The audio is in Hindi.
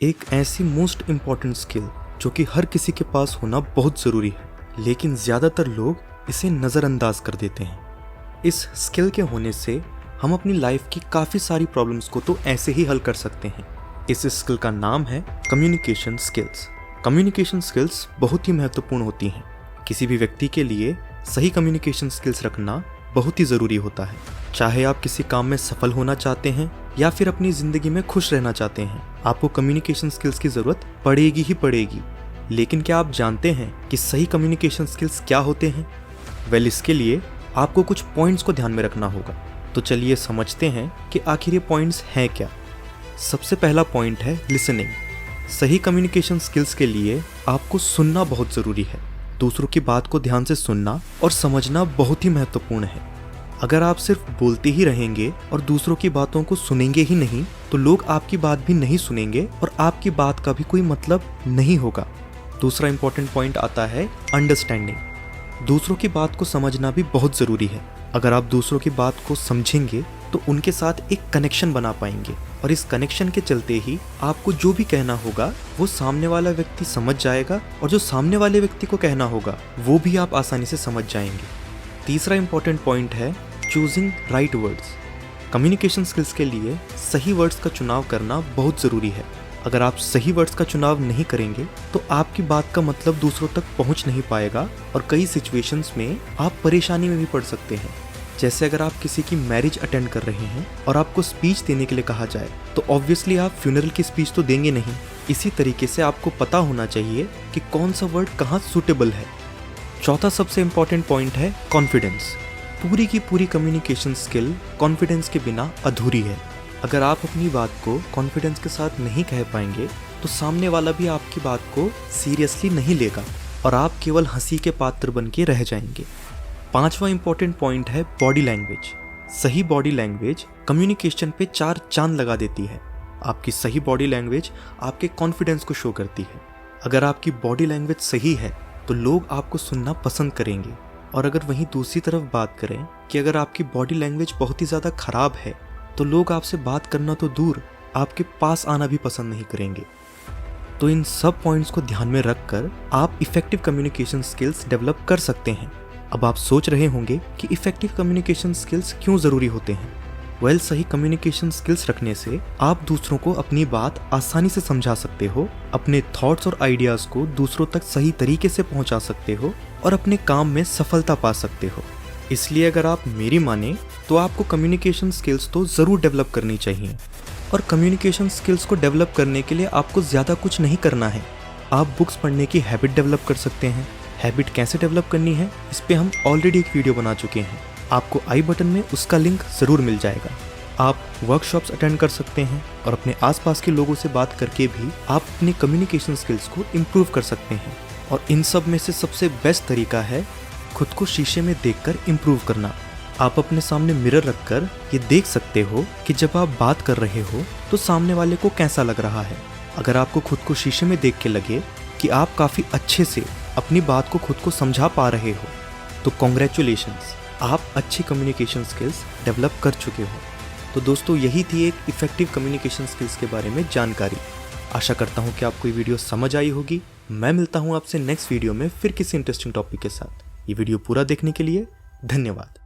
एक ऐसी मोस्ट इम्पॉर्टेंट स्किल जो कि हर किसी के पास होना बहुत ज़रूरी है, लेकिन ज़्यादातर लोग इसे नज़रअंदाज कर देते हैं। इस स्किल के होने से हम अपनी लाइफ की काफ़ी सारी प्रॉब्लम्स को तो ऐसे ही हल कर सकते हैं। इस स्किल का नाम है कम्युनिकेशन स्किल्स। कम्युनिकेशन स्किल्स बहुत ही महत्वपूर्ण होती हैं। किसी भी व्यक्ति के लिए सही कम्युनिकेशन स्किल्स रखना बहुत ही ज़रूरी होता है। चाहे आप किसी काम में सफल होना चाहते हैं या फिर अपनी ज़िंदगी में खुश रहना चाहते हैं, आपको कम्युनिकेशन स्किल्स की ज़रूरत पड़ेगी ही पड़ेगी। लेकिन क्या आप जानते हैं कि सही कम्युनिकेशन स्किल्स क्या होते हैं? इसके लिए आपको कुछ पॉइंट्स को ध्यान में रखना होगा। तो चलिए समझते हैं कि आखिर ये पॉइंट्स हैं क्या। सबसे पहला पॉइंट है लिसनिंग। सही कम्युनिकेशन स्किल्स के लिए आपको सुनना बहुत ज़रूरी है। दूसरों की बात को ध्यान से सुनना और समझना बहुत ही महत्वपूर्ण है। अगर आप सिर्फ बोलते ही रहेंगे और दूसरों की बातों को सुनेंगे ही नहीं, तो लोग आपकी बात भी नहीं सुनेंगे और आपकी बात का भी कोई मतलब नहीं होगा। दूसरा इंपॉर्टेंट पॉइंट आता है अंडरस्टैंडिंग। दूसरों की बात को समझना भी बहुत ज़रूरी है। अगर आप दूसरों की बात को समझेंगे तो उनके साथ एक कनेक्शन बना पाएंगे और इस कनेक्शन के चलते ही आपको जो भी कहना होगा वो सामने वाला व्यक्ति समझ जाएगा और जो सामने वाले व्यक्ति को कहना होगा वो भी आप आसानी से समझ जाएंगे। तीसरा इंपॉर्टेंट पॉइंट है choosing right words. Communication skills के लिए सही वर्ड्स का चुनाव करना बहुत ज़रूरी है। अगर आप सही वर्ड्स का चुनाव नहीं करेंगे तो आपकी बात का मतलब दूसरों तक पहुंच नहीं पाएगा और कई सिचुएशंस में आप परेशानी में भी पड़ सकते हैं। जैसे अगर आप किसी की मैरिज अटेंड कर रहे हैं और आपको स्पीच देने के लिए कहा जाए तो ऑब्वियसली आप फ्यूनरल की स्पीच तो देंगे नहीं। इसी तरीके से आपको पता होना चाहिए कि कौन सा वर्ड कहाँ सूटेबल है। चौथा सबसे इम्पॉर्टेंट पॉइंट है कॉन्फिडेंस। पूरी की पूरी कम्युनिकेशन स्किल कॉन्फिडेंस के बिना अधूरी है। अगर आप अपनी बात को कॉन्फिडेंस के साथ नहीं कह पाएंगे तो सामने वाला भी आपकी बात को सीरियसली नहीं लेगा और आप केवल हंसी के पात्र बन के रह जाएंगे। पांचवा इंपॉर्टेंट पॉइंट है बॉडी लैंग्वेज। सही बॉडी लैंग्वेज कम्युनिकेशन पे 4 चांद लगा देती है। आपकी सही बॉडी लैंग्वेज आपके कॉन्फिडेंस को शो करती है। अगर आपकी बॉडी लैंग्वेज सही है तो लोग आपको सुनना पसंद करेंगे, और अगर वहीं दूसरी तरफ बात करें कि अगर आपकी बॉडी लैंग्वेज बहुत ही ज़्यादा खराब है तो लोग आपसे बात करना तो दूर, आपके पास आना भी पसंद नहीं करेंगे। तो इन सब पॉइंट्स को ध्यान में रखकर आप इफ़ेक्टिव कम्युनिकेशन स्किल्स डेवलप कर सकते हैं। अब आप सोच रहे होंगे कि इफ़ेक्टिव कम्युनिकेशन स्किल्स क्यों ज़रूरी होते हैं। सही कम्युनिकेशन स्किल्स रखने से आप दूसरों को अपनी बात आसानी से समझा सकते हो, अपने थॉट्स और आइडियाज़ को दूसरों तक सही तरीके से पहुंचा सकते हो और अपने काम में सफलता पा सकते हो। इसलिए अगर आप मेरी माने तो आपको कम्युनिकेशन स्किल्स तो ज़रूर डेवलप करनी चाहिए। और कम्युनिकेशन स्किल्स को डेवलप करने के लिए आपको ज़्यादा कुछ नहीं करना है। आप बुक्स पढ़ने की हैबिट डेवलप कर सकते हैं। हैबिट कैसे डेवलप करनी है इस पे हम ऑलरेडी एक वीडियो बना चुके हैं, आपको आई बटन में उसका लिंक ज़रूर मिल जाएगा। आप वर्कशॉप्स अटेंड कर सकते हैं और अपने आसपास के लोगों से बात करके भी आप अपने कम्युनिकेशन स्किल्स को इम्प्रूव कर सकते हैं। और इन सब में से सबसे बेस्ट तरीका है खुद को शीशे में देखकर इम्प्रूव करना। आप अपने सामने मिरर रखकर ये देख सकते हो कि जब आप बात कर रहे हो तो सामने वाले को कैसा लग रहा है। अगर आपको खुद को शीशे में देख के लगे कि आप काफ़ी अच्छे से अपनी बात को खुद को समझा पा रहे हो तो कॉन्ग्रेचुलेशंस, आप अच्छी कम्युनिकेशन स्किल्स डेवलप कर चुके हो। तो दोस्तों, यही थी एक इफ़ेक्टिव कम्युनिकेशन स्किल्स के बारे में जानकारी। आशा करता हूँ कि आपको ये वीडियो समझ आई होगी। मैं मिलता हूँ आपसे नेक्स्ट वीडियो में फिर किसी इंटरेस्टिंग टॉपिक के साथ। ये वीडियो पूरा देखने के लिए धन्यवाद।